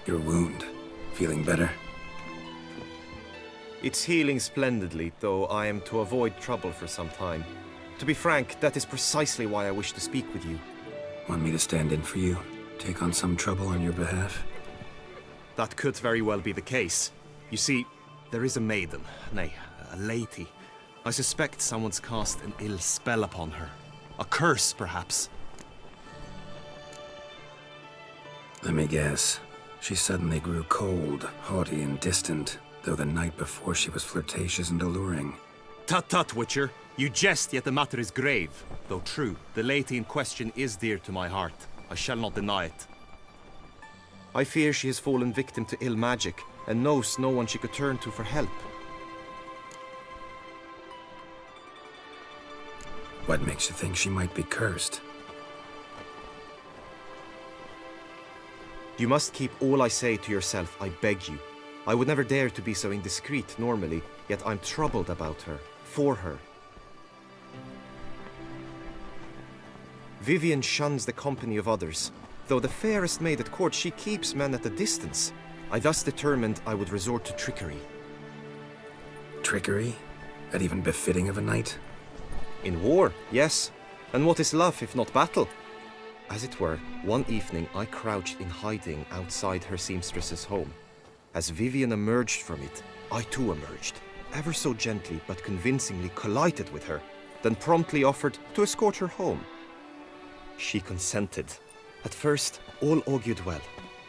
Your wound. Feeling better? It's healing splendidly, though I am to avoid trouble for some time. To be frank, that is precisely why I wish to speak with you. Want me to stand in for you? Take on some trouble on your behalf? That could very well be the case. You see, there is a maiden, nay, a lady. I suspect someone's cast an ill spell upon her. A curse, perhaps. Let me guess. She suddenly grew cold, haughty, and distant, though the night before she was flirtatious and alluring. Tut tut, Witcher. You jest, yet the matter is grave. Though true, the lady in question is dear to my heart. I shall not deny it. I fear she has fallen victim to ill magic, and knows no one she could turn to for help. What makes you think she might be cursed? You must keep all I say to yourself, I beg you. I would never dare to be so indiscreet normally, yet I'm troubled about her, for her. Vivienne shuns the company of others. Though the fairest maid at court, she keeps men at a distance. I thus determined I would resort to trickery. Trickery? That even befitting of a knight? In war, yes. And what is love if not battle? As it were, one evening I crouched in hiding outside her seamstress's home. As Vivienne emerged from it, I too emerged, ever so gently but convincingly collided with her, then promptly offered to escort her home. She consented. At first, all augured well.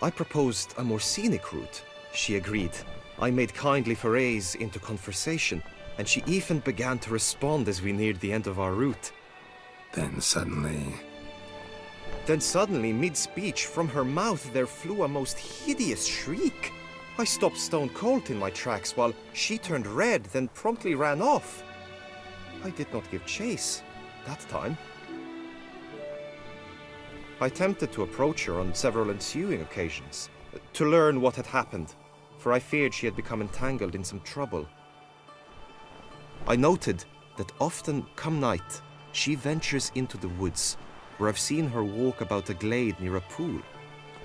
I proposed a more scenic route. She agreed. I made kindly forays into conversation, and she even began to respond as we neared the end of our route. Then suddenly, mid-speech, from her mouth there flew a most hideous shriek. I stopped stone cold in my tracks while she turned red, then promptly ran off. I did not give chase that time. I attempted to approach her on several ensuing occasions, to learn what had happened, for I feared she had become entangled in some trouble. I noted that often, come night, she ventures into the woods, where I've seen her walk about a glade near a pool.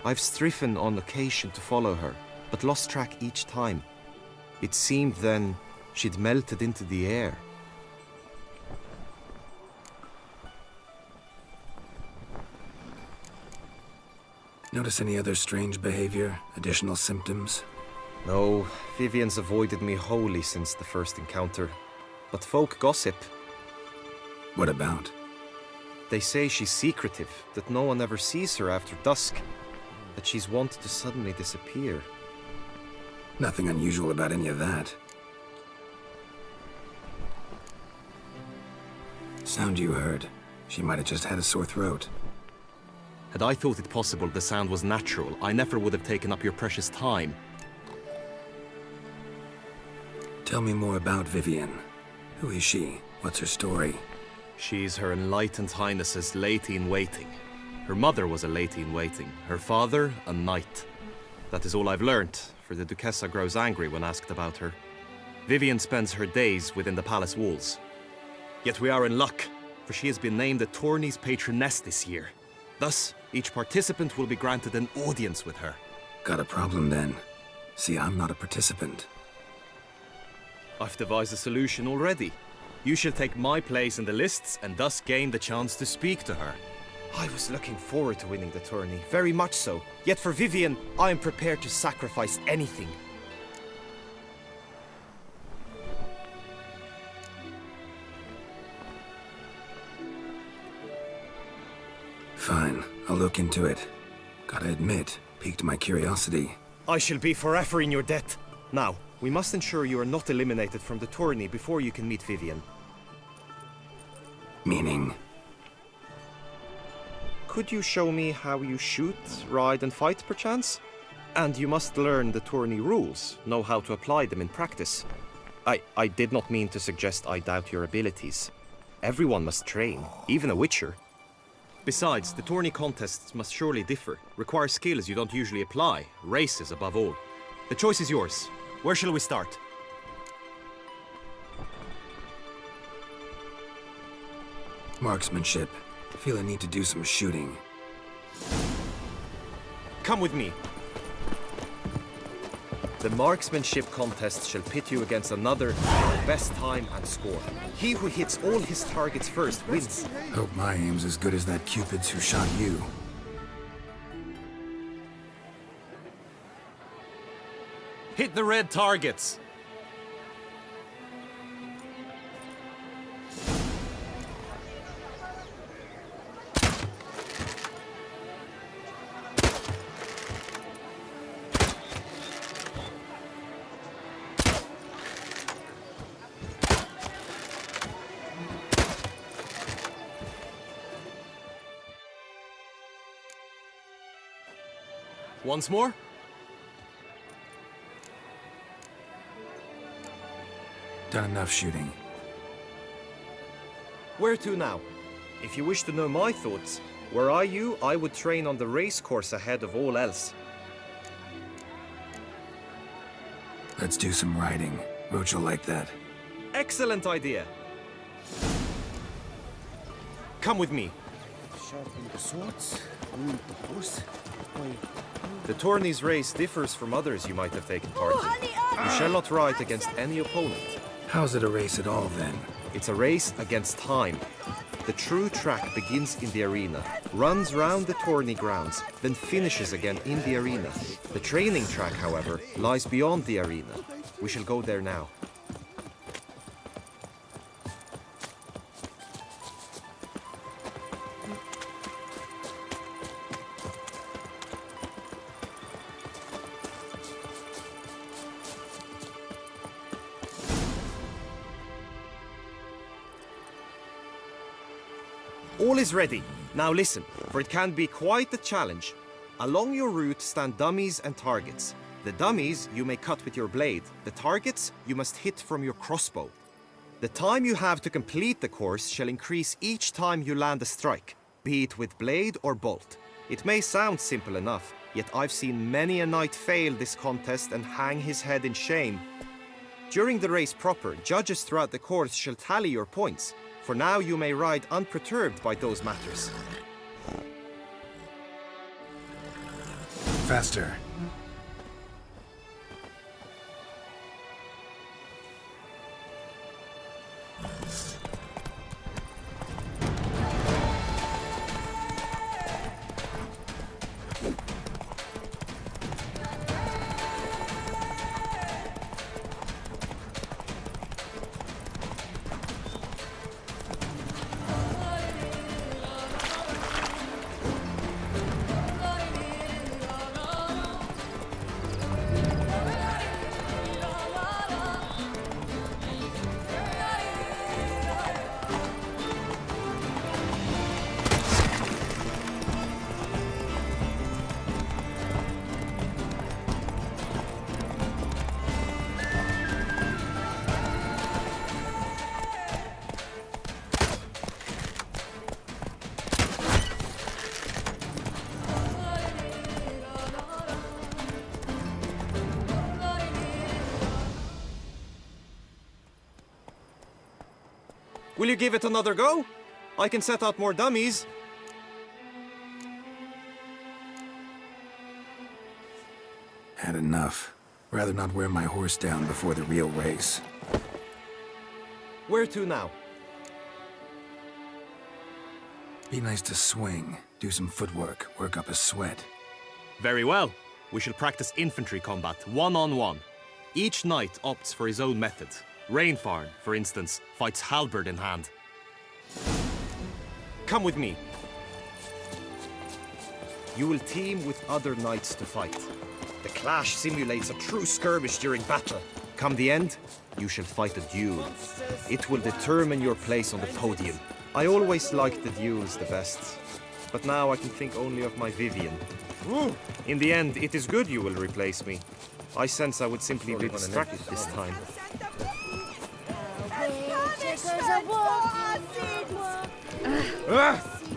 I've striven on occasion to follow her, but lost track each time. It seemed then she'd melted into the air. notice any other strange behavior, additional symptoms? No, Vivienne's avoided me wholly since the first encounter. But folk gossip. What about? They say she's secretive, that no one ever sees her after dusk, that she's wont to suddenly disappear. Nothing unusual about any of that. Sound you heard. She might have just had a sore throat. Had I thought it possible the sound was natural, I never would have taken up your precious time. Tell me more about Vivienne. Who is she? What's her story? She's Her Enlightened Highness's lady-in-waiting. Her mother was a lady-in-waiting, her father a knight. That is all I've learnt, for the Duchessa grows angry when asked about her. Vivienne spends her days within the palace walls. Yet we are in luck, for she has been named the tourney's patroness this year. Thus, each participant will be granted an audience with her. Got a problem then. See, I'm not a participant. I've devised a solution already. You shall take my place in the lists and thus gain the chance to speak to her. I was looking forward to winning the tourney, very much so. Yet for Vivienne, I am prepared to sacrifice anything. Fine, I'll look into it. Gotta admit, piqued my curiosity. I shall be forever in your debt. Now, we must ensure you are not eliminated from the tourney before you can meet Vivienne. Meaning? Could you show me how you shoot, ride and fight, perchance? And you must learn the tourney rules, know how to apply them in practice. I did not mean to suggest I doubt your abilities. Everyone must train, even a witcher. Besides, the tourney contests must surely differ, require skills you don't usually apply, races above all. The choice is yours. Where shall we start? Marksmanship. Feel a need to do some shooting. Come with me. The marksmanship contest shall pit you against another for best time and score. He who hits all his targets first wins. Hope my aim's as good as that Cupid's who shot you. Hit the red targets. Once more. Done enough shooting. Where to now? If you wish to know my thoughts, were I you, I would train on the race course ahead of all else. Let's do some riding. Roach will like that. Excellent idea. Come with me. Sharpen the swords, wound the horse. The tourney's race differs from others you might have taken part in. You shall not ride against any opponent. How's it a race at all, then? It's a race against time. The true track begins in the arena, runs round the tourney grounds, then finishes again in the arena. The training track, however, lies beyond the arena. We shall go there now. All is ready. Now listen, for it can be quite a challenge. Along your route stand dummies and targets. The dummies you may cut with your blade. The targets you must hit from your crossbow. The time you have to complete the course shall increase each time you land a strike, be it with blade or bolt. It may sound simple enough, yet I've seen many a knight fail this contest and hang his head in shame. During the race proper, judges throughout the course shall tally your points. For now you may ride unperturbed by those matters. Faster. Will you give it another go? I can set out more dummies. Had enough. Rather not wear my horse down before the real race. Where to now? Be nice to swing, do some footwork, work up a sweat. Very well. We shall practice infantry combat, one-on-one. Each knight opts for his own method. Rainfarn, for instance, fights halberd in hand. Come with me. You will team with other knights to fight. The clash simulates a true skirmish during battle. Come the end, you shall fight a duel. It will determine your place on the podium. I always liked the duels the best, but now I can think only of my Vivian. In the end, it is good you will replace me. I sense I would simply be distracted this time.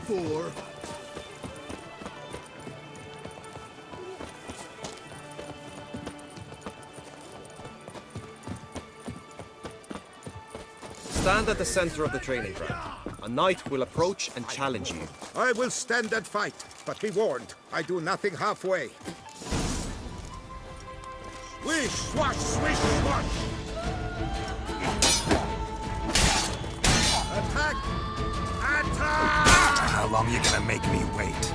Four. Stand at the center of the training ground. a knight will approach and challenge you. I will stand and fight, but be warned, I do nothing halfway. Swish, swash, swish, swash! Attack! Attack! How long you gonna make me wait?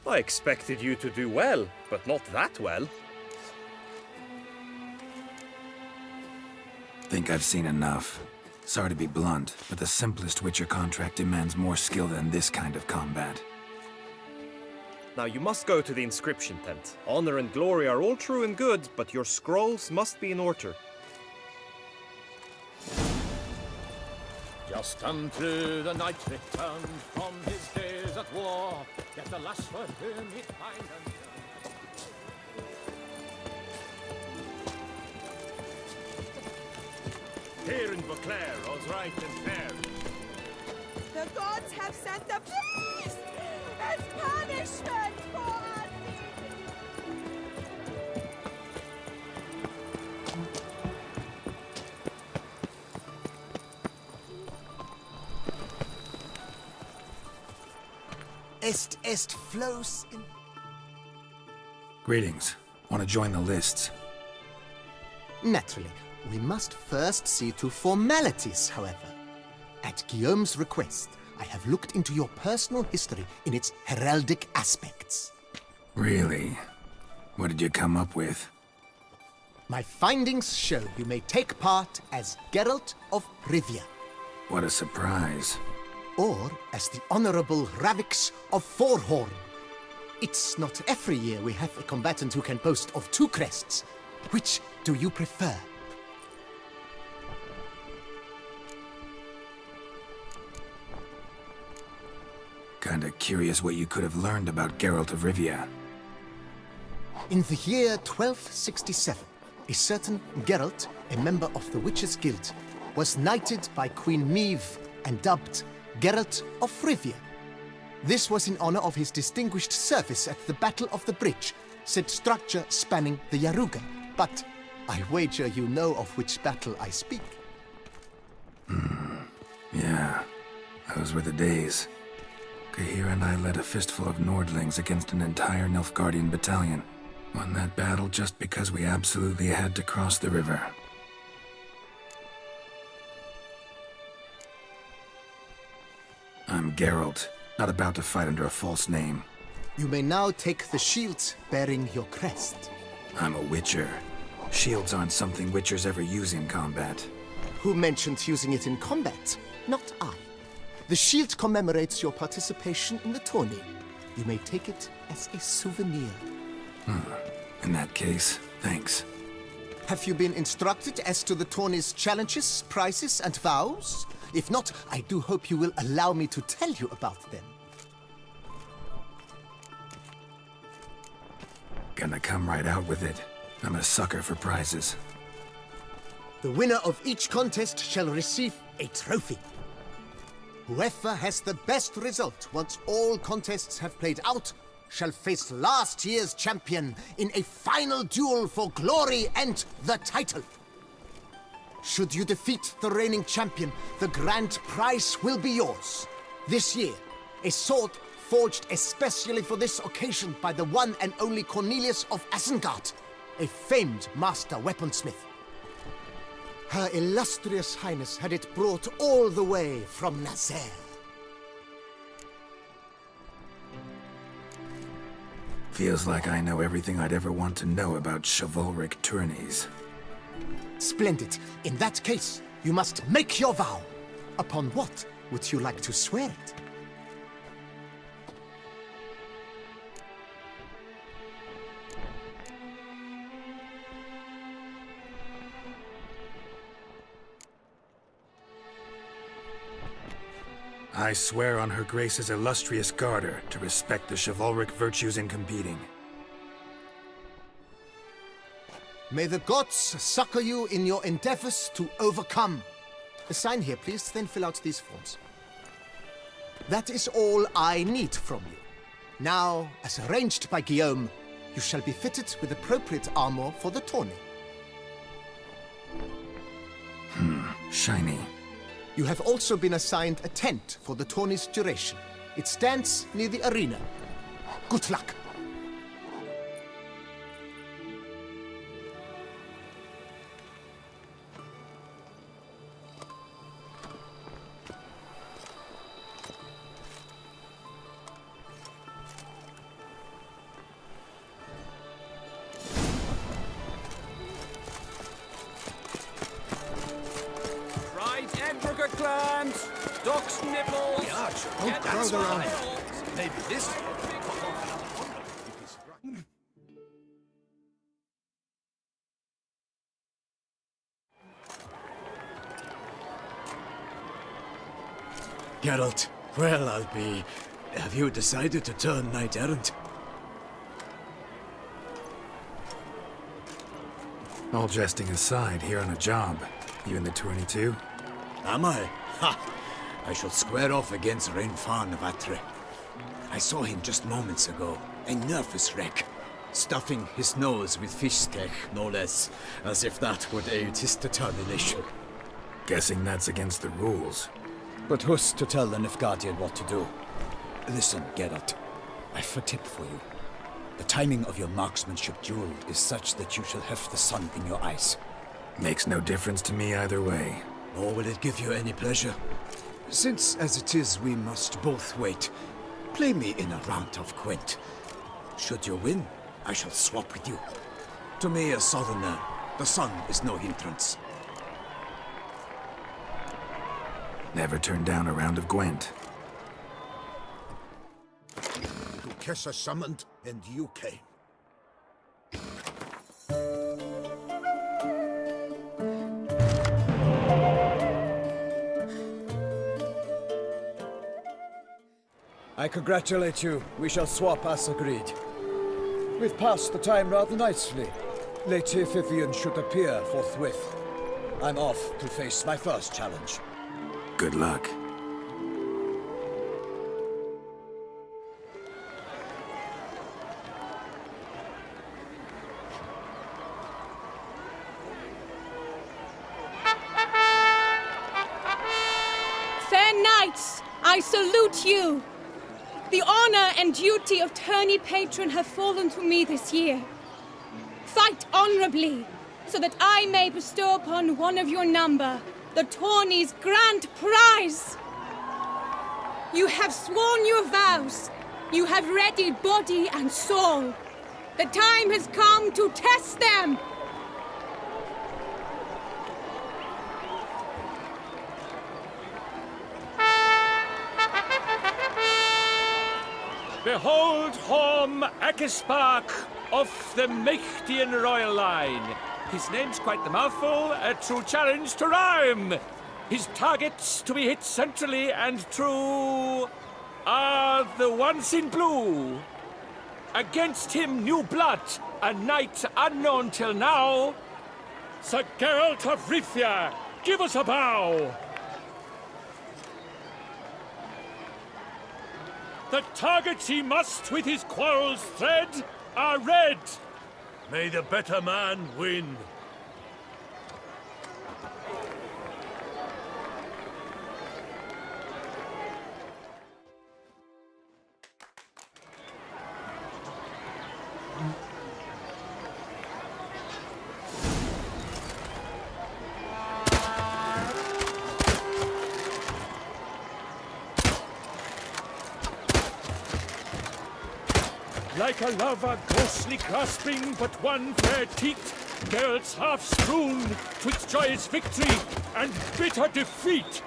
I expected you to do well, but not that well. Think I've seen enough. Sorry to be blunt, but the simplest Witcher contract demands more skill than this kind of combat. Now you must go to the inscription tent. Honor and glory are all true and good, but your scrolls must be in order. Just unto the knight returned from his days at war, yet alas for him he find Here in Beauclair, all's right and fair. The gods have sent a beast as punishment for our Est flows in... Greetings. Want to join the lists? Naturally, we must first see to formalities, however. At Guillaume's request, I have looked into your personal history in its heraldic aspects. Really? What did you come up with? My findings show you may take part as Geralt of Rivia, What a surprise. or as the Honorable Ravix of Forhorn. It's not every year we have a combatant who can boast of two crests. Which do you prefer? Kinda curious what you could have learned about Geralt of Rivia. In the year 1267, a certain Geralt, a member of the Witches' Guild, was knighted by Queen Meve and dubbed Geralt of Rivia. This was in honor of his distinguished service at the Battle of the Bridge, said structure spanning the Yaruga. But I wager you know of which battle I speak. Yeah, those were the days. Kahir and I led a fistful of Nordlings against an entire Nilfgaardian battalion. Won that battle just because we absolutely had to cross the river. I'm Geralt, not about to fight under a false name. You may now take the shield bearing your crest. I'm a Witcher. Shields aren't something Witchers ever use in combat. Who mentioned using it in combat? Not I. The shield commemorates your participation in the tourney. You may take it as a souvenir. In that case, thanks. Have you been instructed as to the tourney's challenges, prizes, and vows? If not, I do hope you will allow me to tell you about them. Gonna come right out with it. I'm a sucker for prizes. The winner of each contest shall receive a trophy. Whoever has the best result once all contests have played out shall face last year's champion in a final duel for glory and the title. Should you defeat the reigning champion, the grand prize will be yours. This year, a sword forged especially for this occasion by the one and only Cornelius of Isengard, a famed master weaponsmith. Her illustrious highness had it brought all the way from Nazaire. Feels like I know everything I'd ever want to know about chivalric tourneys. Splendid. In that case, you must make your vow. Upon what would you like to swear it? I swear on Her Grace's illustrious garter to respect the chivalric virtues in competing. May the gods succor you in your endeavors to overcome. Sign here, please, then fill out these forms. That is all I need from you. Now, as arranged by Guillaume, you shall be fitted with appropriate armor for the tourney. Shiny. You have also been assigned a tent for the tourney's duration. It stands near the arena. Good luck. Fried hamburger clams, duck's nipples. The archer Get won't crowd around. smiles. Maybe this. Geralt, well, I'll be. Have you decided to turn knight errant? All jesting aside, here on a job. You in the tourney too? Am I? Ha! I shall square off against Rainfan of Atre. I saw him just moments ago, a nervous wreck, stuffing his nose with fish steak, no less, as if that would aid his determination. Guessing that's against the rules. But who's to tell the Nilfgaardian what to do? Listen, Geralt, I've a tip for you. The timing of your marksmanship duel is such that you shall have the sun in your eyes. Makes no difference to me either way. Nor will it give you any pleasure. Since, as it is, we must both wait, play me in a round of Gwent. Should you win, I shall swap with you. To me, a southerner, the sun is no hindrance. Never turn down a round of Gwent. Duquessa summoned, and you came. I congratulate you. We shall swap as agreed. We've passed the time rather nicely. Lady Vivian should appear forthwith. I'm off to face my first challenge. Good luck. Fair knights, I salute you. The honor and duty of tourney patron have fallen to me this year. Fight honorably, so that I may bestow upon one of your number the tourney's grand prize. You have sworn your vows. You have readied body and soul. The time has come to test them. Behold Horm Akispark of the Mechtian royal line. His name's quite the mouthful, a true challenge to rhyme. His targets to be hit centrally and true are the ones in blue. Against him new blood, a knight unknown till now. Sir Geralt of Rivia, give us a bow. The targets he must with his quarrels thread are red. May the better man win. Like a lover ghostly grasping but one fair teat, Geralt's half strewn twixt joyous victory and bitter defeat.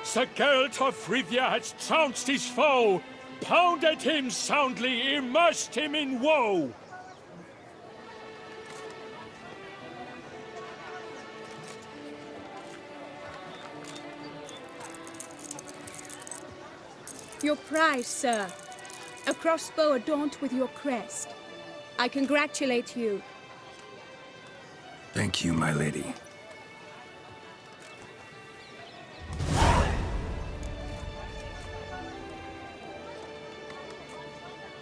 Sir Geralt of Rivia has trounced his foe, pounded him soundly, immersed him in woe. Your prize, sir. A crossbow adorned with your crest. I congratulate you. Thank you, my lady.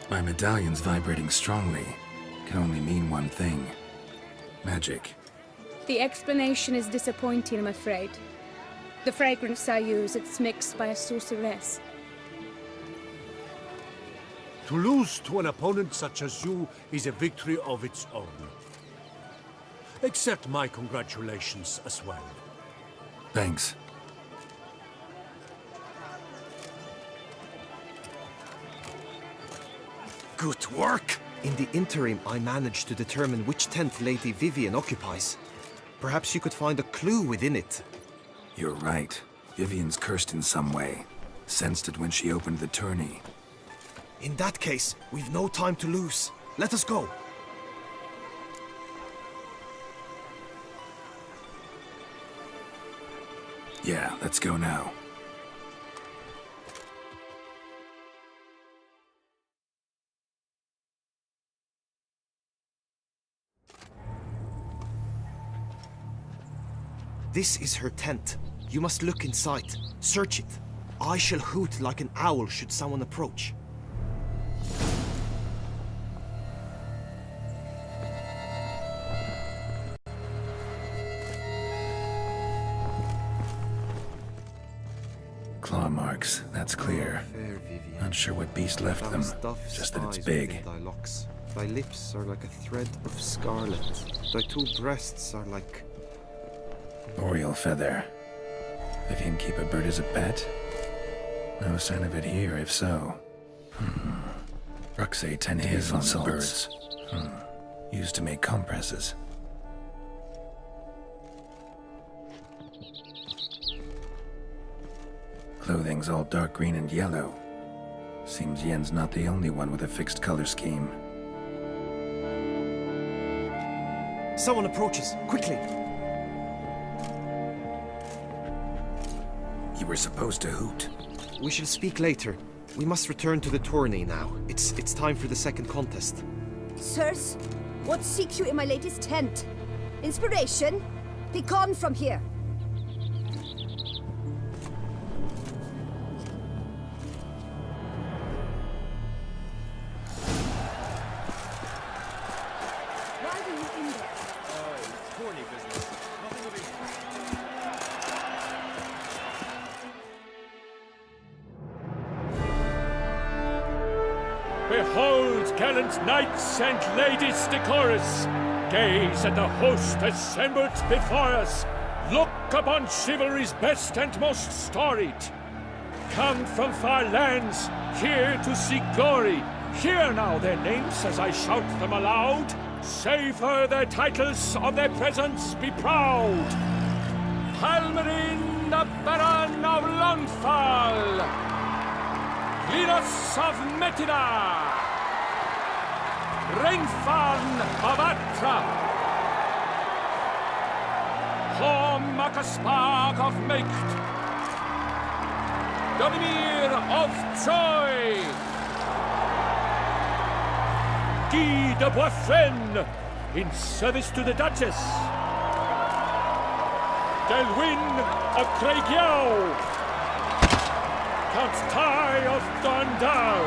My medallion's vibrating strongly. Can only mean one thing. Magic. The explanation is disappointing, I'm afraid. The fragrance I use, it's mixed by a sorceress. To lose to an opponent such as you is a victory of its own. Accept my congratulations as well. Thanks. Good work! In the interim, I managed to determine which tent Lady Vivian occupies. Perhaps you could find a clue within it. You're right. Vivian's cursed in some way. Sensed it when she opened the tourney. In that case, we've no time to lose. Let us go. Yeah, let's go now. This is her tent. You must look inside. Search it. I shall hoot like an owl should someone approach. Claw marks, that's clear. Fair Vivian. Not sure what beast left them, just that it's big. Thy locks. Thy lips are like a thread of scarlet. Thy two breasts are like... Oriole feather. Vivian keep a bird as a pet? No sign of it here, if so. Bruxae tend to eat on birds. Used to make compresses. Clothing's all dark green and yellow. Seems Yen's not the only one with a fixed color scheme. Someone approaches. Quickly! You were supposed to hoot. We shall speak later. We must return to the tourney now. It's time for the second contest. Sirs, what seeks you in my latest tent? Inspiration? Be gone from here. Why are you in there? Tourney business. Nothing of interest. Behold, gallant knights and ladies decorous, gaze at the host assembled before us. Look upon chivalry's best and most storied. Come from far lands, here to seek glory. Hear now their names as I shout them aloud. Savor their titles, of their presence be proud. Halmarin, the Baron of Longfall. Linus of Metida, Ringfarn of Atra, Horm Akaspark of Meikt, Donimir of Troy, Guy de Boisfren, in service to the Duchess, Delwyn of Craigiau, Count Ty of Dondal,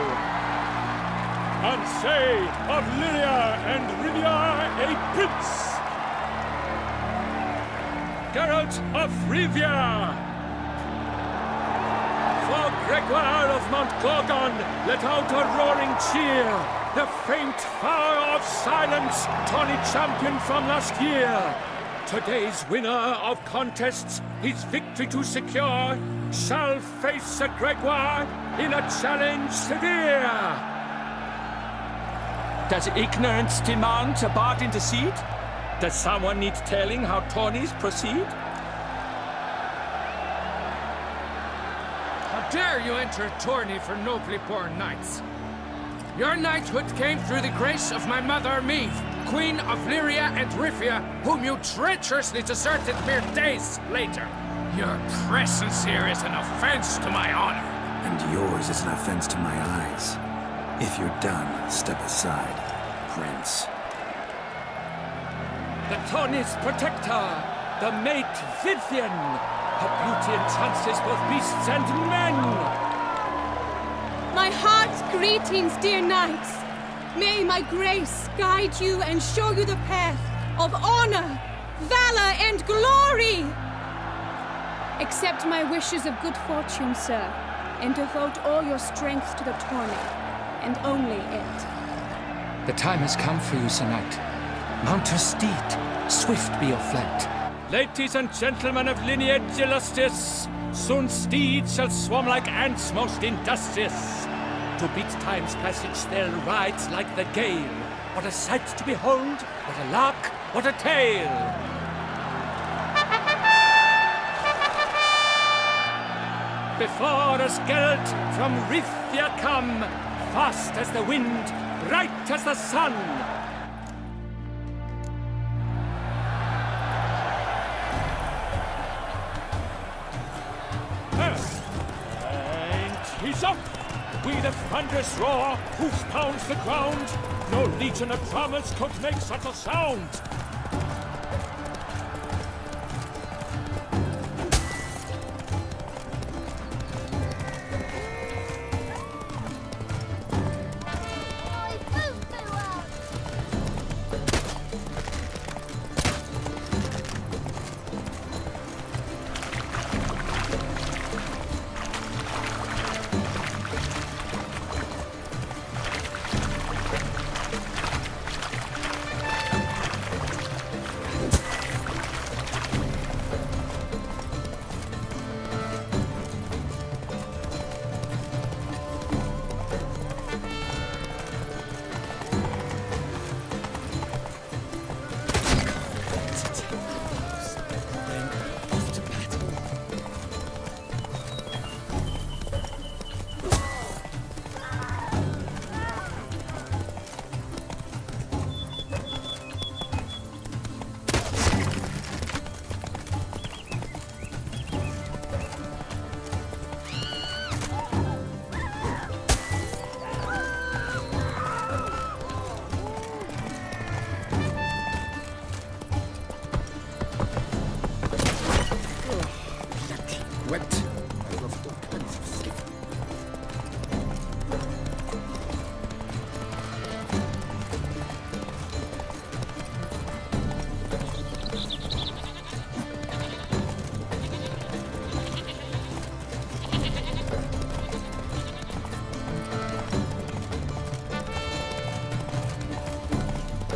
Ansay of Lyria and Rivia a prince, Geralt of Rivia, for Gregoire of Mount Gorgon, let out a roaring cheer, the faint fire of silence, tawny champion from last year. Today's winner of contests, his victory to secure, shall face Sir Gregoire in a challenge severe. Does ignorance demand a bard intercede? Does someone need telling how tourneys proceed? How dare you enter a tourney for nobly born knights? Your knighthood came through the grace of my mother Meve, Queen of Lyria and Rivia, whom you treacherously deserted mere days later. Your presence here is an offense to my honor. And yours is an offense to my eyes. If you're done, step aside. prince. The Tawny's protector, the mate Vivian. Her beauty entrances both beasts and men. My heart's greetings, dear knights. May my grace guide you and show you the path of honor, valor, and glory. Accept my wishes of good fortune, sir, and devote all your strength to the tourney, and only it. The time has come for you, Sir Knight. Mount your steed. Swift be your flight. Ladies and gentlemen of lineage illustrious, soon steeds shall swarm like ants most industrious. To beat time's passage they'll ride like the gale. What a sight to behold, what a lark, what a tale! Before us Geralt from Rithia come, fast as the wind, bright as the sun. And he's up! With a thunderous roar, hoof pounds the ground. No legion of drummers could make such a sound.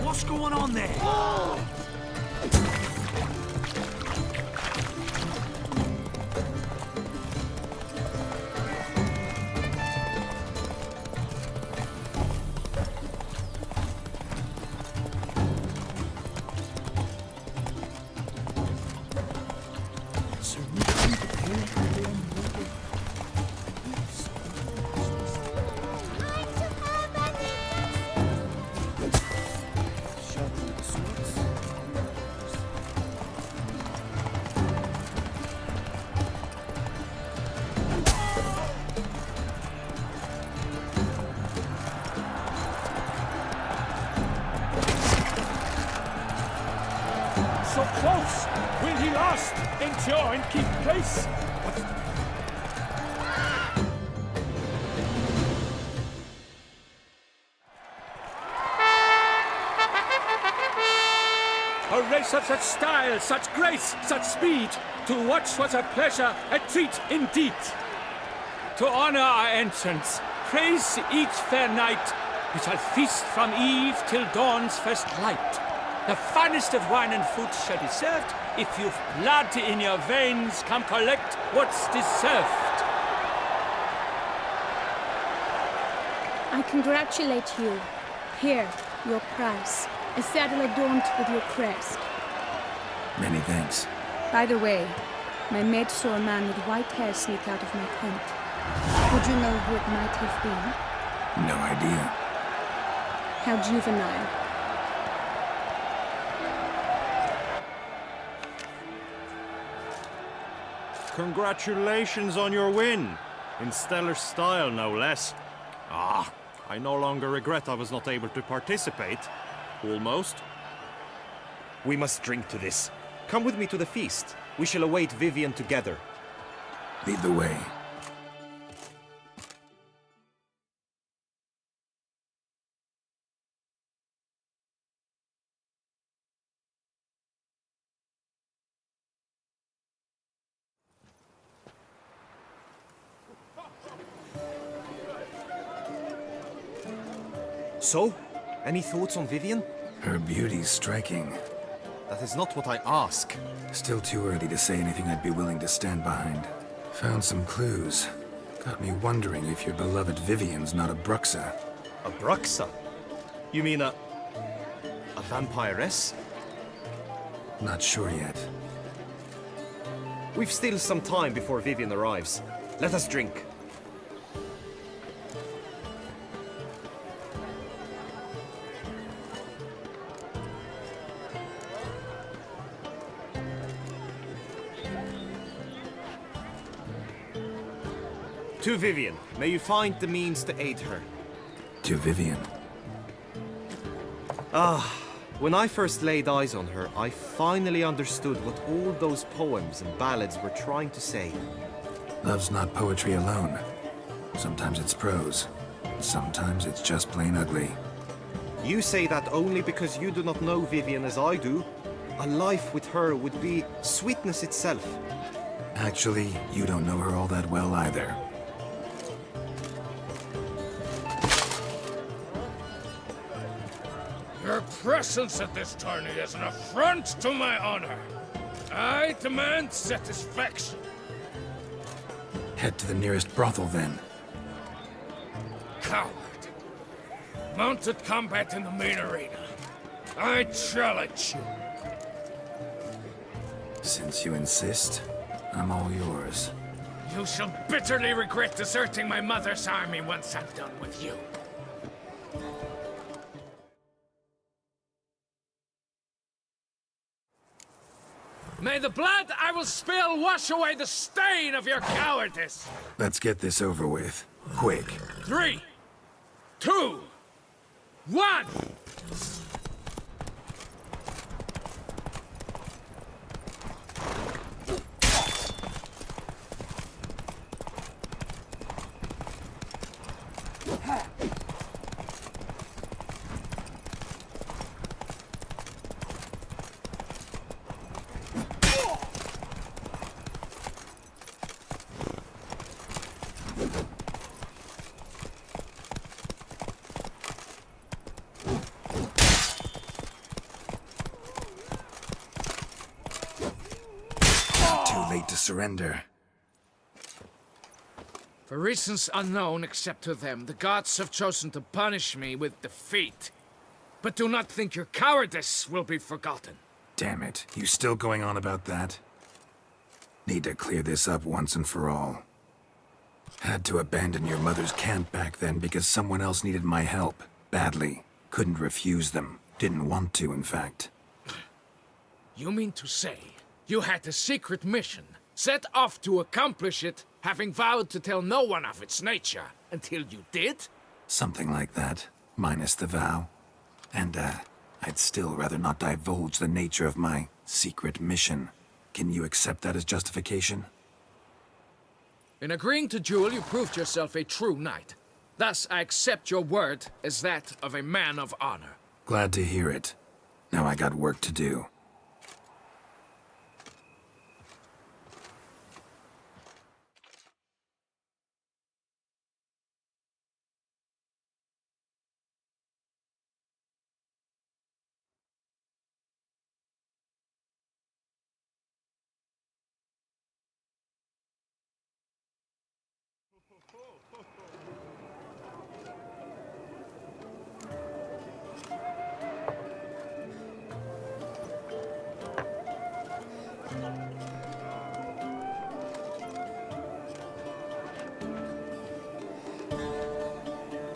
What's going on there? So close! Will he last? Endure and keep pace? A race of such style, such grace, such speed. To watch was a pleasure, a treat indeed. To honor our entrance, praise each fair knight. We shall feast from eve till dawn's first light. The finest of wine and food shall be served. If you've blood in your veins, come collect what's deserved. I congratulate you. Here, your prize. A saddle adorned with your crest. Many thanks. By the way, my maid saw a man with white hair sneak out of my tent. Would you know who it might have been? No idea. How juvenile. Congratulations on your win. In stellar style, no less. Ah, I no longer regret I was not able to participate. Almost. We must drink to this. Come with me to the feast. We shall await Vivian together. Lead the way. So, any thoughts on Vivian? Her beauty's striking. That is not what I ask. Still too early to say anything I'd be willing to stand behind. Found some clues. Got me wondering if your beloved Vivian's not a Bruxa. A Bruxa? You mean a vampiress? Not sure yet. We've still some time before Vivian arrives. Let us drink. To Vivian, may you find the means to aid her. To Vivian. When I first laid eyes on her, I finally understood what all those poems and ballads were trying to say. Love's not poetry alone. Sometimes it's prose. Sometimes it's just plain ugly. You say that only because you do not know Vivian as I do. A life with her would be sweetness itself. Actually, you don't know her all that well either. Your presence at this tourney is an affront to my honor. I demand satisfaction. Head to the nearest brothel, then. Coward. Mounted combat in the main arena. I challenge you. Since you insist, I'm all yours. You shall bitterly regret deserting my mother's army once I'm done with you. May the blood I will spill wash away the stain of your cowardice! Let's get this over with. Quick. 3, 2, 1! Late to surrender. For reasons unknown except to them, the gods have chosen to punish me with defeat. But do not think your cowardice will be forgotten. Damn it. You still going on about that? Need to clear this up once and for all. Had to abandon your mother's camp back then because someone else needed my help. Badly. Couldn't refuse them. Didn't want to, in fact. You mean to say you had a secret mission, set off to accomplish it, having vowed to tell no one of its nature, until you did? Something like that. Minus the vow. And, I'd still rather not divulge the nature of my secret mission. Can you accept that as justification? In agreeing to duel, you proved yourself a true knight. Thus, I accept your word as that of a man of honor. Glad to hear it. Now I got work to do.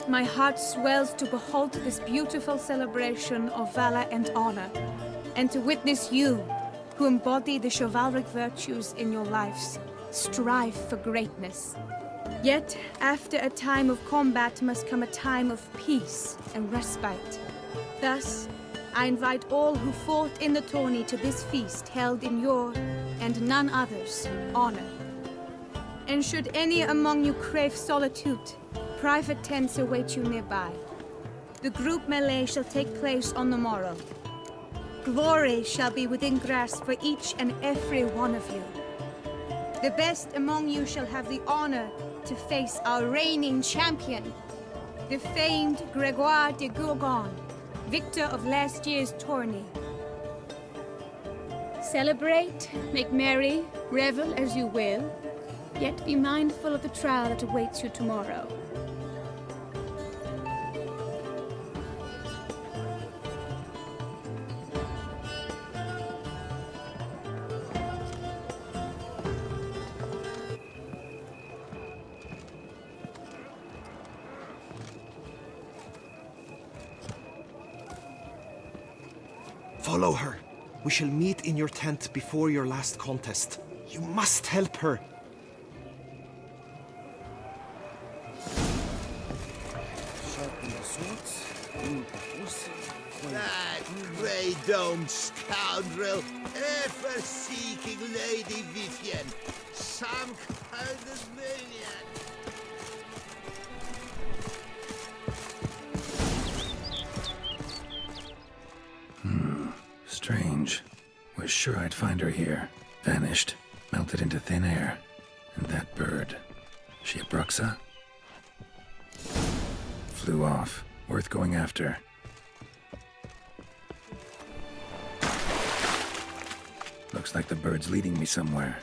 My heart swells to behold this beautiful celebration of valor and honor, and to witness you, who embody the chivalric virtues in your lives, strive for greatness. Yet, after a time of combat must come a time of peace and respite. Thus, I invite all who fought in the tourney to this feast held in your, and none other's, honor. And should any among you crave solitude, private tents await you nearby. The group melee shall take place on the morrow. Glory shall be within grasp for each and every one of you. The best among you shall have the honor to face our reigning champion, the famed Gregoire de Gourgon, victor of last year's tourney. Celebrate, make merry, revel as you will, yet be mindful of the trial that awaits you tomorrow. Follow her. We shall meet in your tent before your last contest. You must help her. That grey-domed scoundrel, ever seeking Lady Vivienne. Some kind of maniac. Strange. Was sure I'd find her here. Vanished. Melted into thin air. And that bird. She a Bruxa? Flew off. Worth going after. Looks like the bird's leading me somewhere.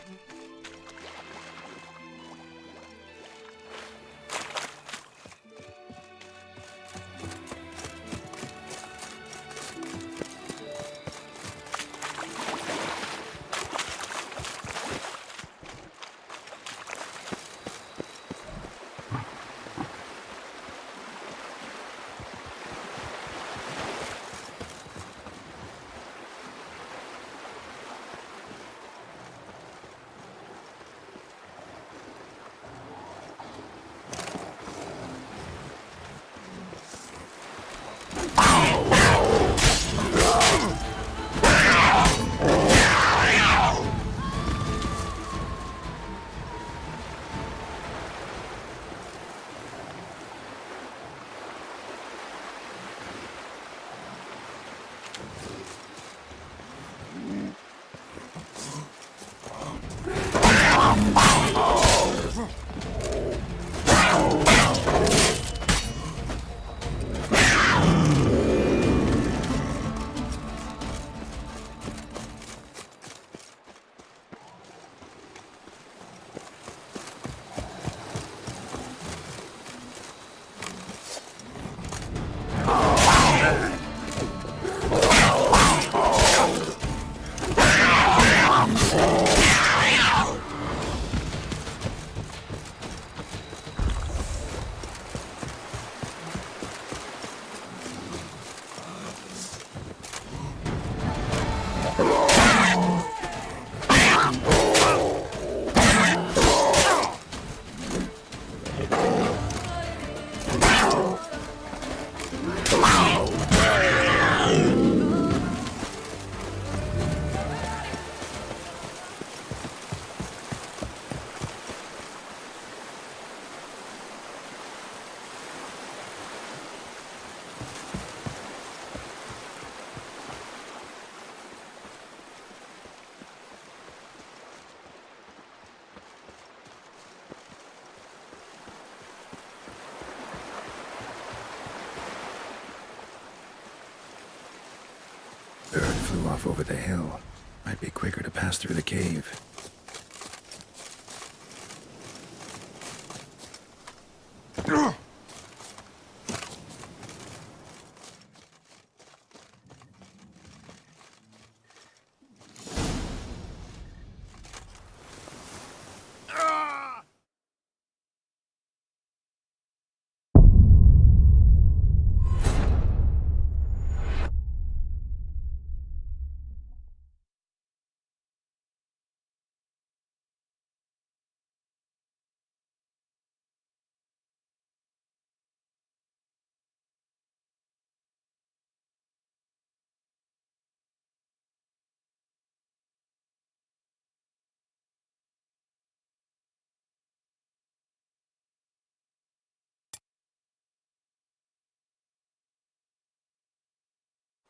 Bird flew off over the hill. Might be quicker to pass through the cave.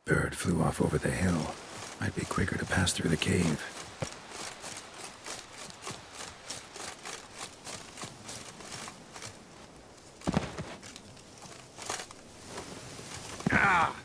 Bird flew off over the hill. Might be quicker to pass through the cave. Ah!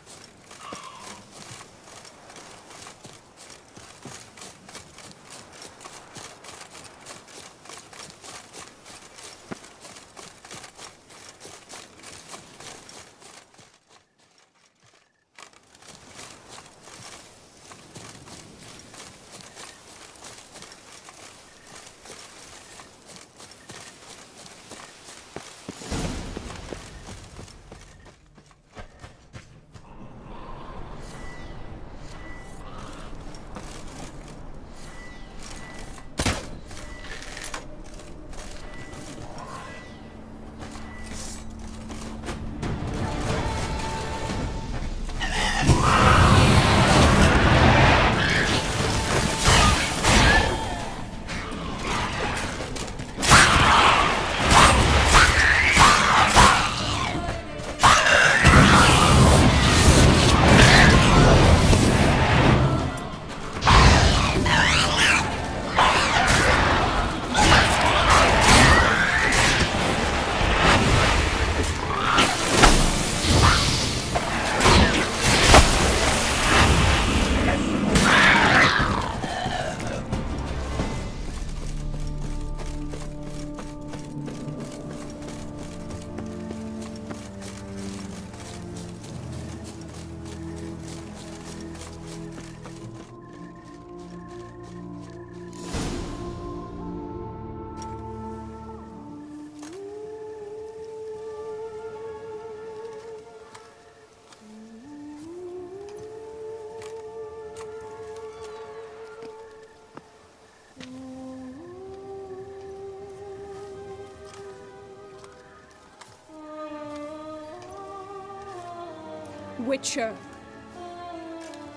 Witcher.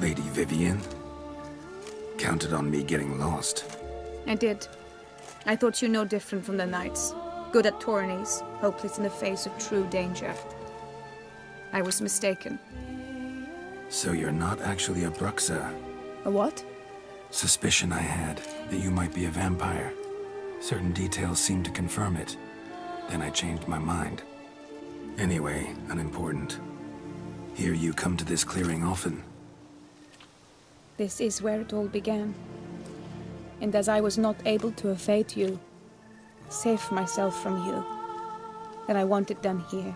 Lady Vivienne? Counted on me getting lost. I did. I thought you no different from the knights. Good at tourneys, hopeless in the face of true danger. I was mistaken. So you're not actually a Bruxa? A what? Suspicion I had that you might be a vampire. Certain details seemed to confirm it. Then I changed my mind. Anyway, unimportant. Hear you come to this clearing often. This is where it all began. And as I was not able to evade you, save myself from you, then I want it done here.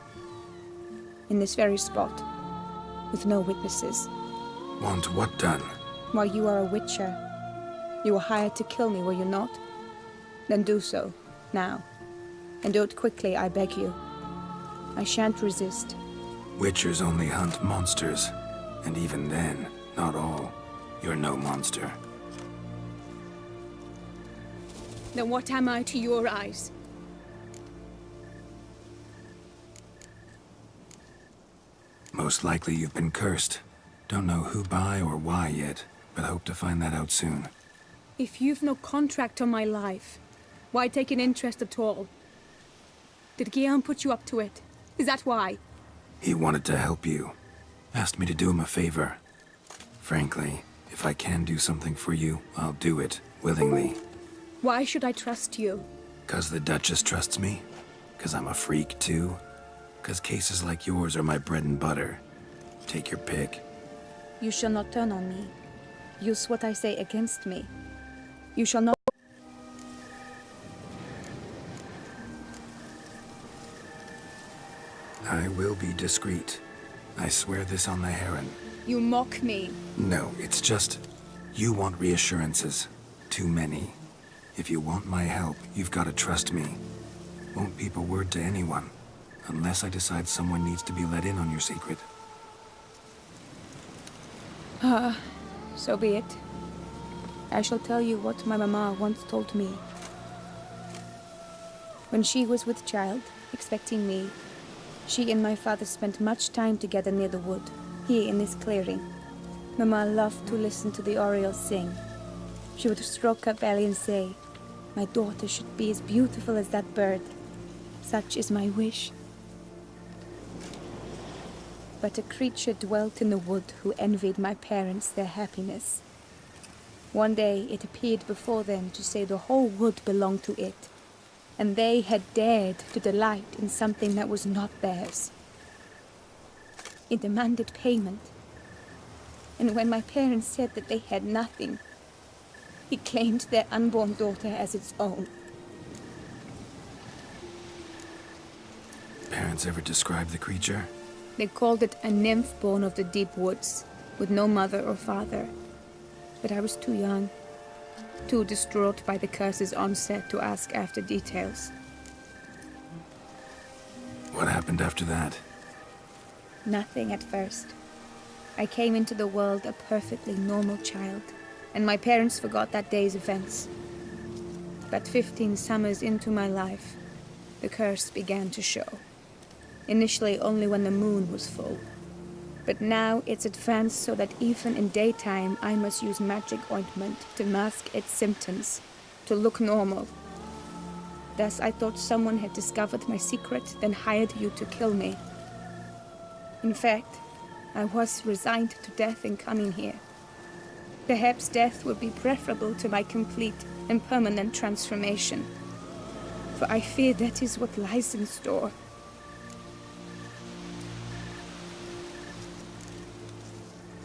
In this very spot, with no witnesses. Want what done? While you are a witcher, you were hired to kill me, were you not? Then do so, now. And do it quickly, I beg you. I shan't resist. Witchers only hunt monsters. And even then, not all. You're no monster. Then what am I to your eyes? Most likely you've been cursed. Don't know who by or why yet, but hope to find that out soon. If you've no contract on my life, why take an interest at all? Did Guillaume put you up to it? Is that why? He wanted to help you. Asked me to do him a favor. Frankly, if I can do something for you, I'll do it, willingly. Why should I trust you? 'Cause the Duchess trusts me? 'Cause I'm a freak, too? 'Cause cases like yours are my bread and butter? Take your pick. You shall not turn on me. Use what I say against me. You shall not... I will be discreet. I swear this on the Heron. You mock me. No, it's just... You want reassurances. Too many. If you want my help, you've got to trust me. Won't peep a word to anyone. Unless I decide someone needs to be let in on your secret. So be it. I shall tell you what my mama once told me. When she was with child, expecting me, she and my father spent much time together near the wood, here in this clearing. Mama loved to listen to the orioles sing. She would stroke her belly and say, "My daughter should be as beautiful as that bird. Such is my wish." but a creature dwelt in the wood who envied my parents their happiness. One day it appeared before them to say the whole wood belonged to it, and they had dared to delight in something that was not theirs. It demanded payment, and when my parents said that they had nothing, it claimed their unborn daughter as its own. Parents ever describe the creature? They called it a nymph born of the deep woods, with no mother or father. But I was too young, too distraught by the curse's onset to ask after details. What happened after that? Nothing at first. I came into the world a perfectly normal child, and my parents forgot that day's events. But 15 summers into my life, the curse began to show. Initially only when the moon was full. But now it's advanced so that even in daytime I must use magic ointment to mask its symptoms, to look normal. Thus I thought someone had discovered my secret, then hired you to kill me. In fact, I was resigned to death in coming here. Perhaps death would be preferable to my complete and permanent transformation. For I fear that is what lies in store.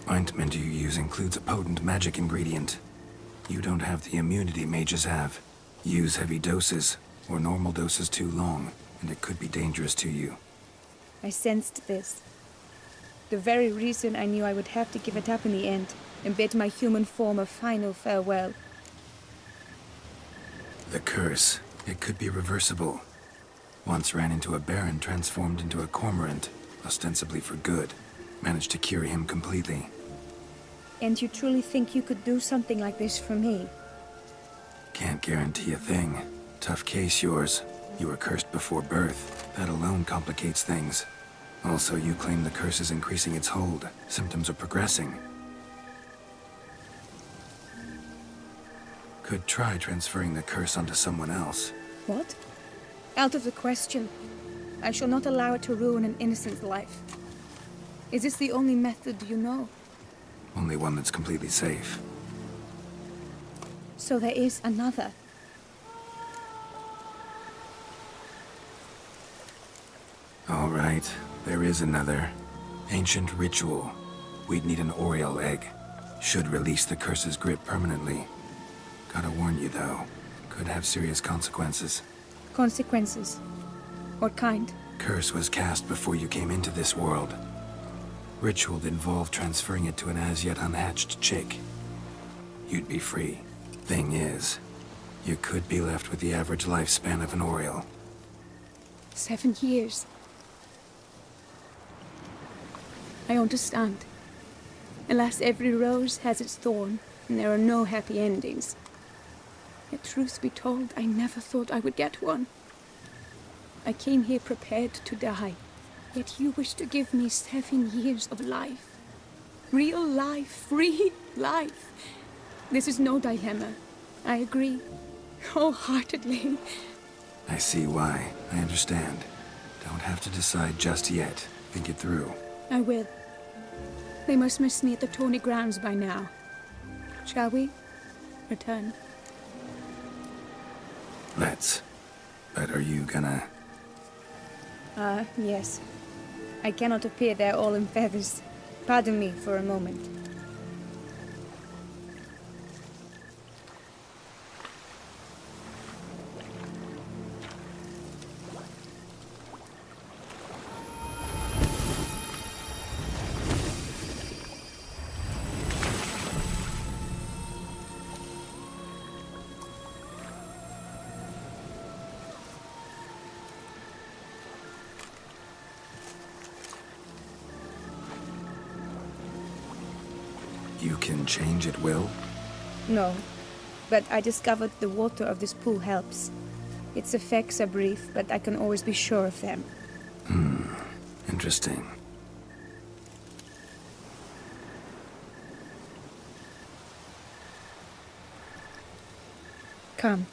Ointment you use includes a potent magic ingredient. You don't have the immunity mages have. Use heavy doses, or normal doses too long, and it could be dangerous to you. I sensed this. The very reason I knew I would have to give it up in the end, and bid my human form a final farewell. The curse, it could be reversible. Once ran into a baron transformed into a cormorant, ostensibly for good. Managed to cure him completely. And you truly think you could do something like this for me? Can't guarantee a thing. Tough case, yours. You were cursed before birth. That alone complicates things. Also, you claim the curse is increasing its hold. Symptoms are progressing. Could try transferring the curse onto someone else. What? Out of the question. I shall not allow it to ruin an innocent's life. Is this the only method you know? Only one that's completely safe. So there is another. All right, there is another. Ancient ritual. We'd need an Oriole egg. Should release the curse's grip permanently. Gotta warn you, though. Could have serious consequences. Consequences? What kind? Curse was cast before you came into this world. Ritual involved transferring it to an as-yet unhatched chick. You'd be free. Thing is, you could be left with the average lifespan of an Oriole. 7 years. I understand. Alas, every rose has its thorn, and there are no happy endings. Yet truth be told, I never thought I would get one. I came here prepared to die, yet you wish to give me 7 years of life. Real life, free life. This is no dilemma. I agree, wholeheartedly. I see why. I understand. Don't have to decide just yet. Think it through. I will. They must miss me at the tourney grounds by now. Shall we? Return. Let's. But are you gonna... Yes. I cannot appear there all in feathers. Pardon me for a moment. You can change at will? No, but I discovered the water of this pool helps. Its effects are brief, but I can always be sure of them. Interesting. Come.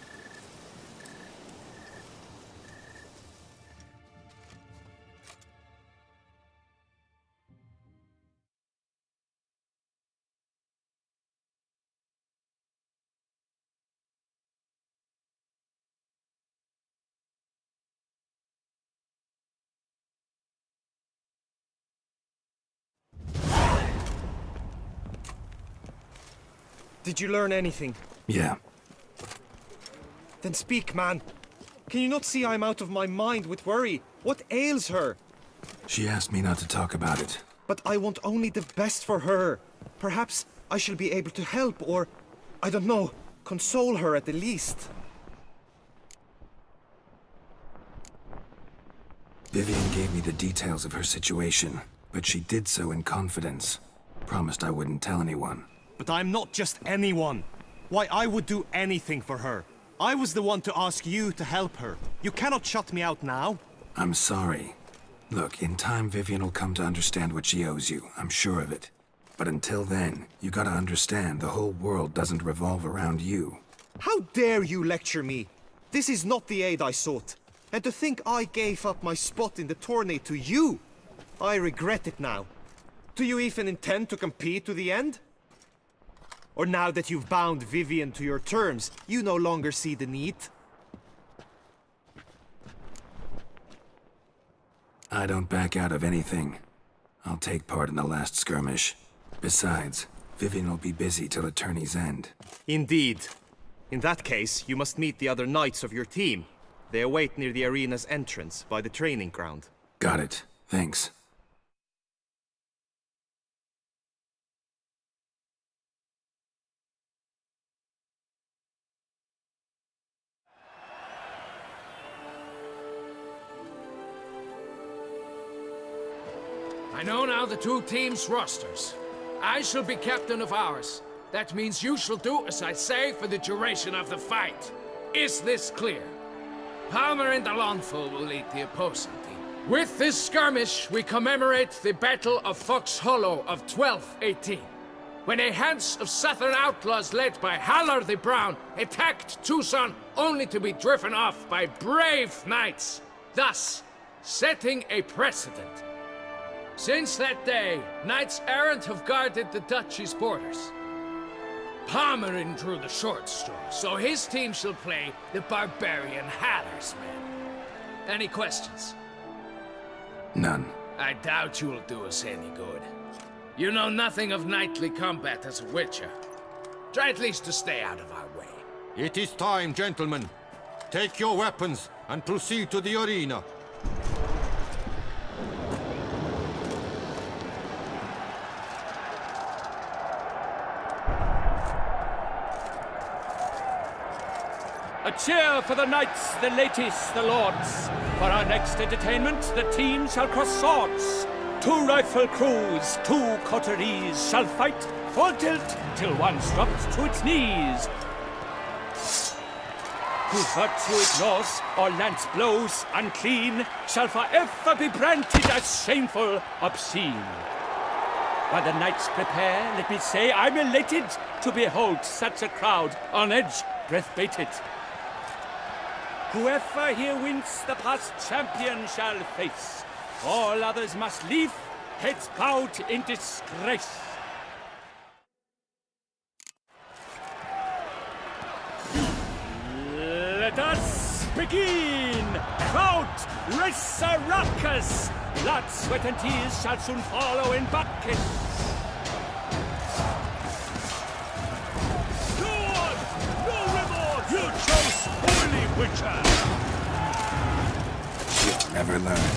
Did you learn anything? Yeah. Then speak, man. Can you not see I'm out of my mind with worry? What ails her? She asked me not to talk about it. But I want only the best for her. Perhaps I shall be able to help or, I don't know, console her at the least. Vivian gave me the details of her situation, but she did so in confidence. Promised I wouldn't tell anyone. But I'm not just anyone. Why, I would do anything for her. I was the one to ask you to help her. You cannot shut me out now. I'm sorry. Look, in time Vivian will come to understand what she owes you. I'm sure of it. But until then, you gotta understand the whole world doesn't revolve around you. How dare you lecture me? This is not the aid I sought. And to think I gave up my spot in the tourney to you! I regret it now. Do you even intend to compete to the end? Or now that you've bound Vivian to your terms, you no longer see the need? I don't back out of anything. I'll take part in the last skirmish. Besides, Vivian will be busy till the tourney's end. Indeed. In that case, you must meet the other knights of your team. They await near the arena's entrance, by the training ground. Got it. Thanks. I know now the two teams' rosters. I shall be captain of ours. That means you shall do as I say for the duration of the fight. Is this clear? Palmer and Alonful will lead the opposing team. With this skirmish, we commemorate the Battle of Fox Hollow of 1218, when a Hans of Southern outlaws led by Halar the Brown attacked Tucson only to be driven off by brave knights, thus setting a precedent. Since that day, knights errant have guarded the duchy's borders. Palmerin drew the short straw, so his team shall play the barbarian Halar's men. Any questions? None. I doubt you'll do us any good. You know nothing of knightly combat as a witcher. Try at least to stay out of our way. It is time, gentlemen. Take your weapons and proceed to the arena. A cheer for the knights, the ladies, the lords. For our next entertainment, the teams shall cross swords. 2 rifle crews, 2 coteries shall fight full tilt till one's dropped to its knees. Who virtue ignores or lance blows unclean shall forever be branded as shameful, obscene. While the knights prepare, let me say I'm elated to behold such a crowd on edge, breath baited. Whoever here wins the past champion shall face. All others must leave, heads bowed in disgrace. Let us begin! Crowd, race a ruckus! Blood, sweat and tears shall soon follow in buckets. Lord, no remorse! You chose holy Witcher! You'll never learn.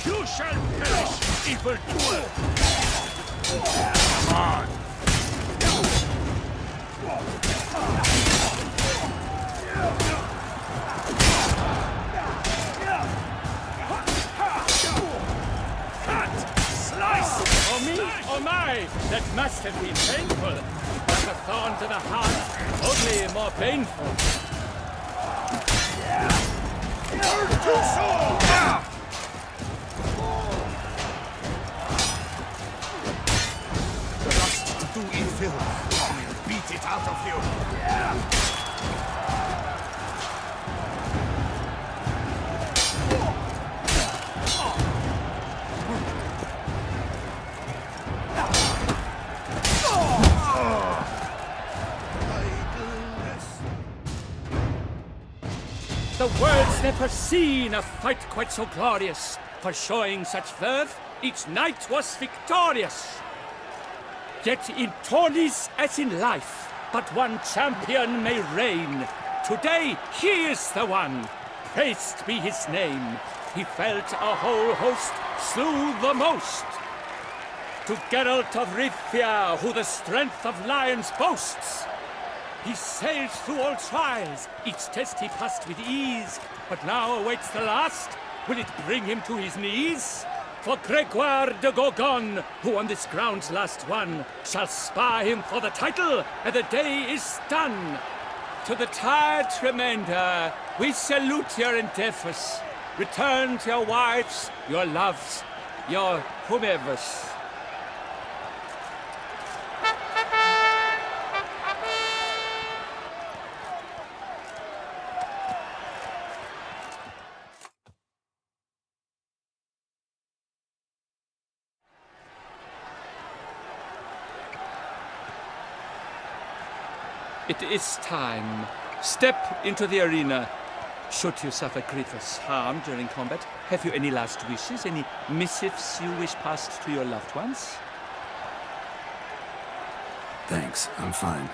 You shall perish, evildoer! Come on! Cut! Slice! Oh me, oh my! That must have been painful. Like a thorn to the heart, only more painful. Too soon! Lust to do evil, I will beat it out of you. The world's never seen a fight quite so glorious. For showing such verve, each knight was victorious. Yet in tourneys as in life, but one champion may reign. Today he is the one. Praised be his name. He felt a whole host, slew the most. To Geralt of Rivia, who the strength of lions boasts. He sailed through all trials, each test he passed with ease. But now awaits the last. Will it bring him to his knees? For Gregoire de Gorgon, who on this ground's last won, shall spar him for the title, and the day is done. To the tired remainder, we salute your endeavors. Return to your wives, your loves, your whomevers. It is time. Step into the arena. Should you suffer grievous harm during combat, have you any last wishes, any missives you wish passed to your loved ones? Thanks, I'm fine.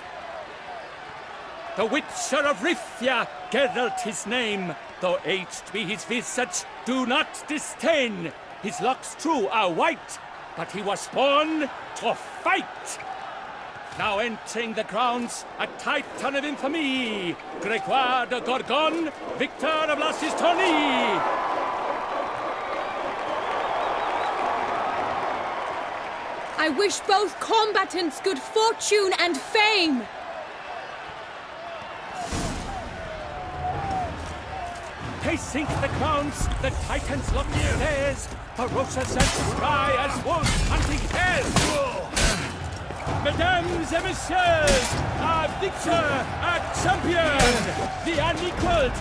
The Witcher of Rivia, Geralt his name. Though aged be his visage, do not disdain. His locks true are white, but he was born to fight. Now entering the grounds, a titan of infamy, Gregoire de Gorgon, victor of Las's tourney. I wish both combatants good fortune and fame. Pacing the grounds, the titans lock stairs, ferocious and spry as wolves hunting hares. Mesdames et messieurs, our victor, our champion, the unequaled,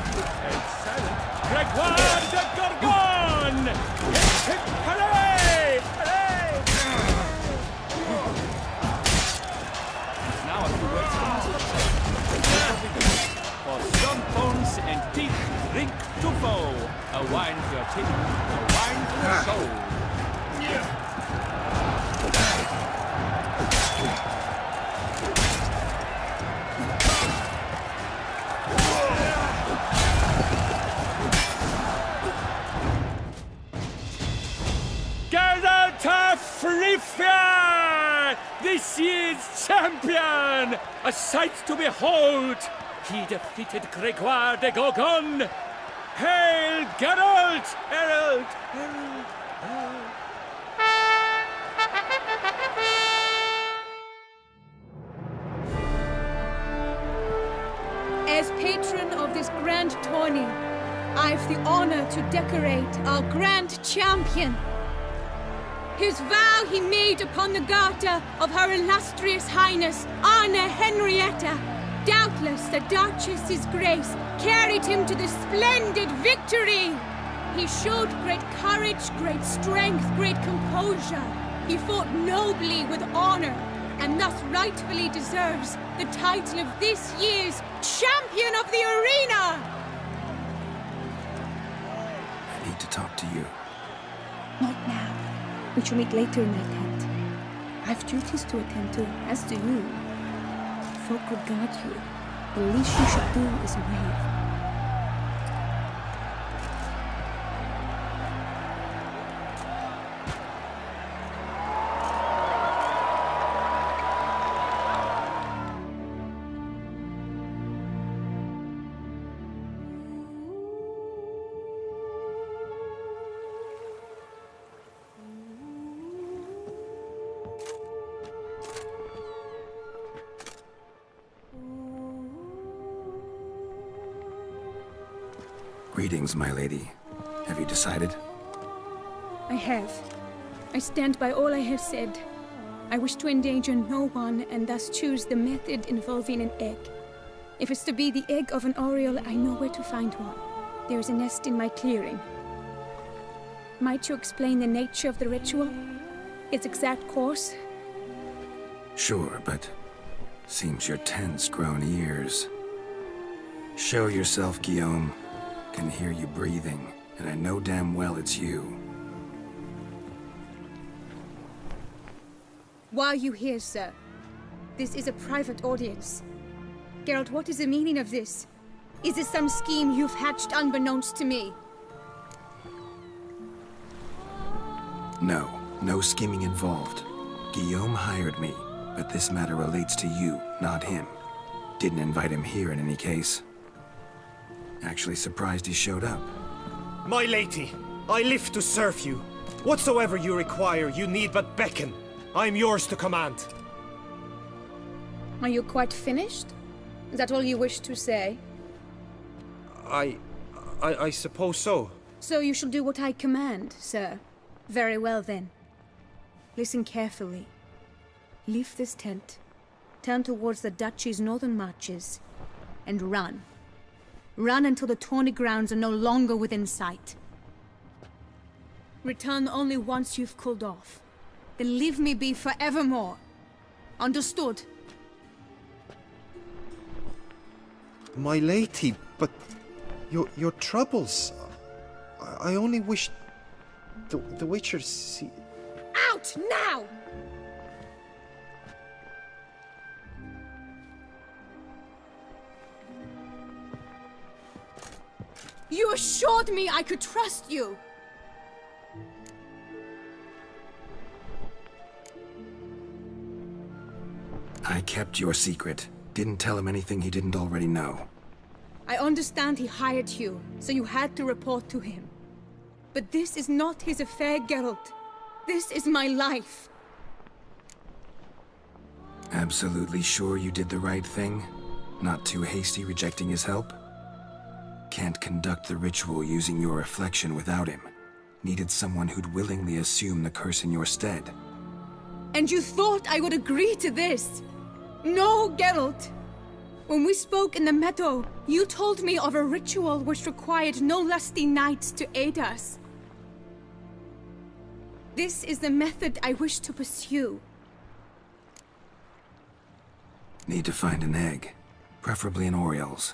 excellent Gregoire de Gorgon! Hip, hooray! Hooray! Now a few words for strong bones and teeth, drink to foe. A wine for your teeth, a wine for your soul. Geralt of Rivia, this year's champion, a sight to behold. He defeated Gregoire de Gorgon. Hail, Geralt! Herald! Herald! Herald! As patron of this grand tourney, I've the honor to decorate our grand champion. His vow he made upon the garter of her illustrious highness, Anna Henrietta. Doubtless the Duchess's grace carried him to this splendid victory. He showed great courage, great strength, great composure. He fought nobly with honor, and thus rightfully deserves the title of this year's Champion of the Arena! I need to talk to you. Not now. We shall meet later in that tent. I've duties to attend to, as do you. Folk will guard you. The least you should do is wave. Greetings, my lady. Have you decided? I have. I stand by all I have said. I wish to endanger no one and thus choose the method involving an egg. If it's to be the egg of an oriole, I know where to find one. There is a nest in my clearing. Might you explain the nature of the ritual? Its exact course? Sure, but seems your tent's grown ears. Show yourself, Guillaume. Can hear you breathing, and I know damn well it's you. Why are you here, sir? This is a private audience. Geralt, what is the meaning of this? Is this some scheme you've hatched unbeknownst to me? No, no scheming involved. Guillaume hired me, but this matter relates to you, not him. Didn't invite him here in any case. Actually surprised he showed up. My lady, I live to serve you. Whatsoever you require, you need but beckon. I am yours to command. Are you quite finished? Is that all you wish to say? I suppose so. So you shall do what I command, sir. Very well then. Listen carefully. Leave this tent, turn towards the duchy's northern marches, and run. Run until the Tourney grounds are no longer within sight. Return only once you've cooled off. Then leave me be forevermore. Understood? My lady, but your troubles. I only wish the Witcher see. Out now! You assured me I could trust you! I kept your secret. Didn't tell him anything he didn't already know. I understand he hired you, so you had to report to him. But this is not his affair, Geralt. This is my life. Absolutely sure you did the right thing? Not too hasty rejecting his help? Can't conduct the ritual using your reflection without him. Needed someone who'd willingly assume the curse in your stead. And you thought I would agree to this? No, Geralt! When we spoke in the meadow, you told me of a ritual which required no lusty knights to aid us. This is the method I wish to pursue. Need to find an egg. Preferably an Oriole's.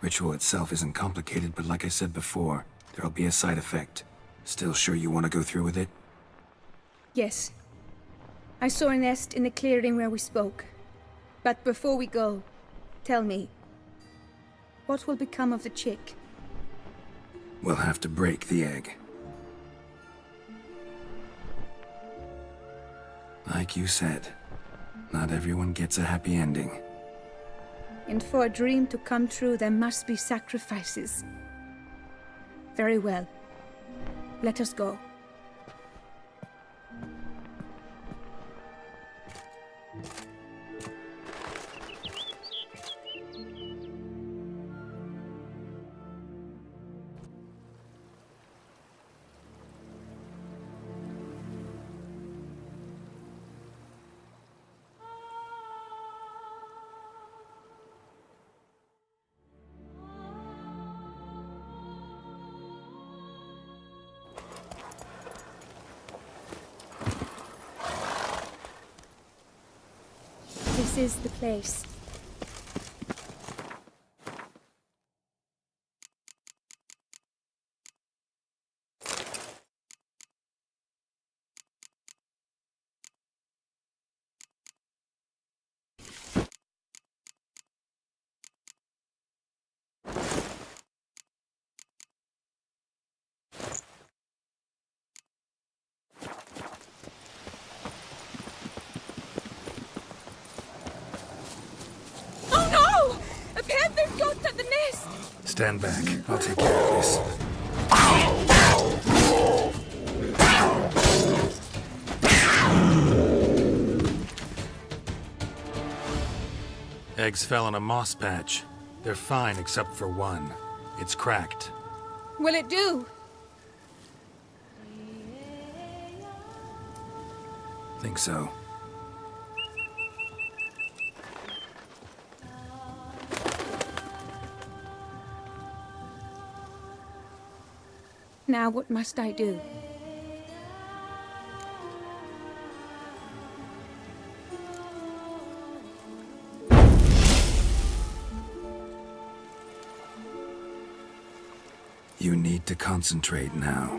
Ritual itself isn't complicated, but like I said before, there'll be a side effect. Still sure you want to go through with it? Yes. I saw a nest in the clearing where we spoke. But before we go, tell me, what will become of the chick? We'll have to break the egg. Like you said, not everyone gets a happy ending. And for a dream to come true, there must be sacrifices. Very well. Let us go. This is the place. Stand back. I'll take care of this. Eggs fell on a moss patch. They're fine except for one. It's cracked. Will it do? Think so. Now what must I do? You need to concentrate now.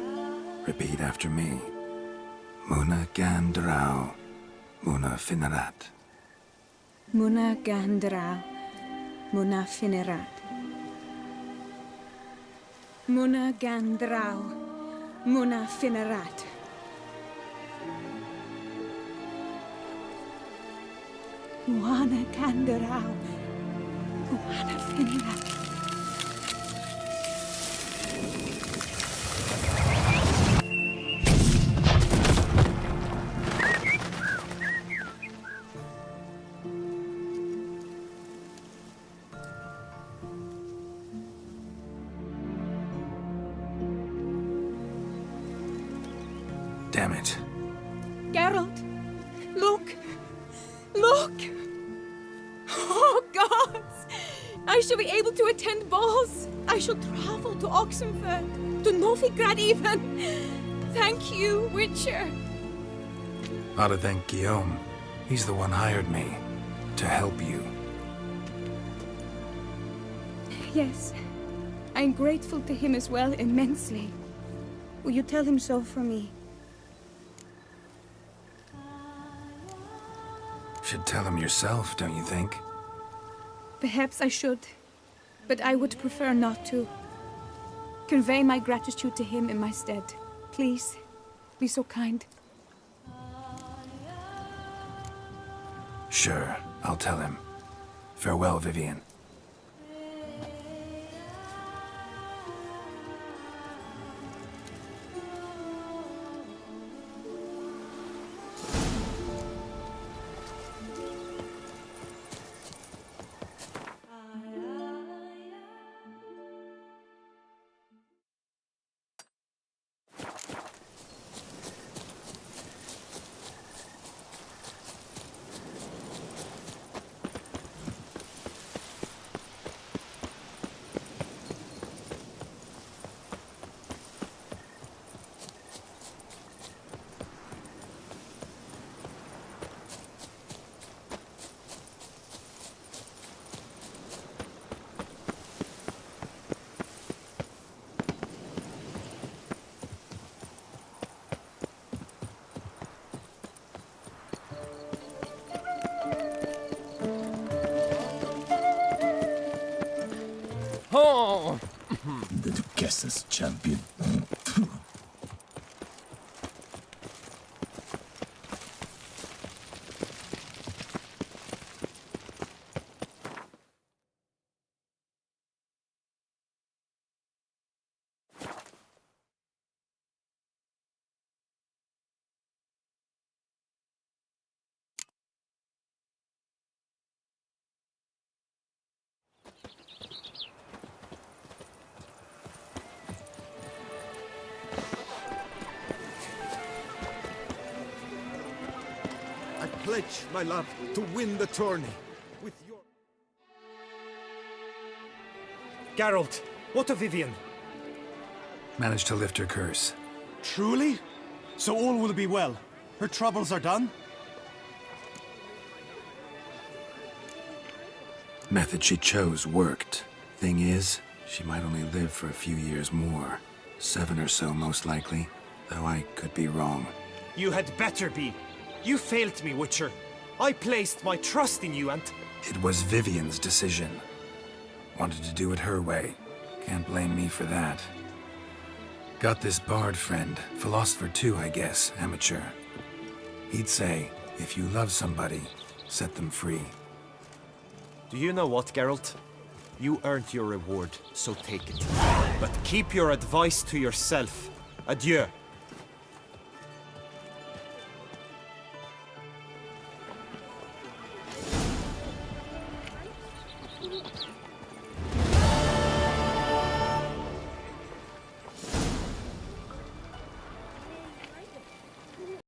Repeat after me. Muna Gandrau, Muna Finerat. Muna Gandrau, Muna Finerat. Muna Gandrau, Muna Finerat. Muna Gandrau, Muna Finerat. Damn it. Geralt, look! Look! Oh, gods! I shall be able to attend balls. I shall travel to Oxenfurt, to Novigrad even. Thank you, Witcher. Ought to thank Guillaume. He's the one hired me to help you. Yes, I'm grateful to him as well, immensely. Will you tell him so for me? Should tell him yourself, don't you think? Perhaps I should, but I would prefer not to. Convey my gratitude to him in my stead. Please, be so kind. Sure, I'll tell him. Farewell, Vivian. Oh! The Duchess's champion. I pledge my love to win the tourney with your... Geralt, what of Vivian? Managed to lift her curse. Truly? So all will be well. Her troubles are done? Method she chose worked. Thing is, she might only live for a few years more. 7 or so, most likely. Though I could be wrong. You had better be. You failed me, Witcher. I placed my trust in you and... It was Vivian's decision. Wanted to do it her way. Can't blame me for that. Got this bard friend, philosopher too, I guess, amateur. He'd say, if you love somebody, set them free. Do you know what, Geralt? You earned your reward, so take it. But keep your advice to yourself. Adieu.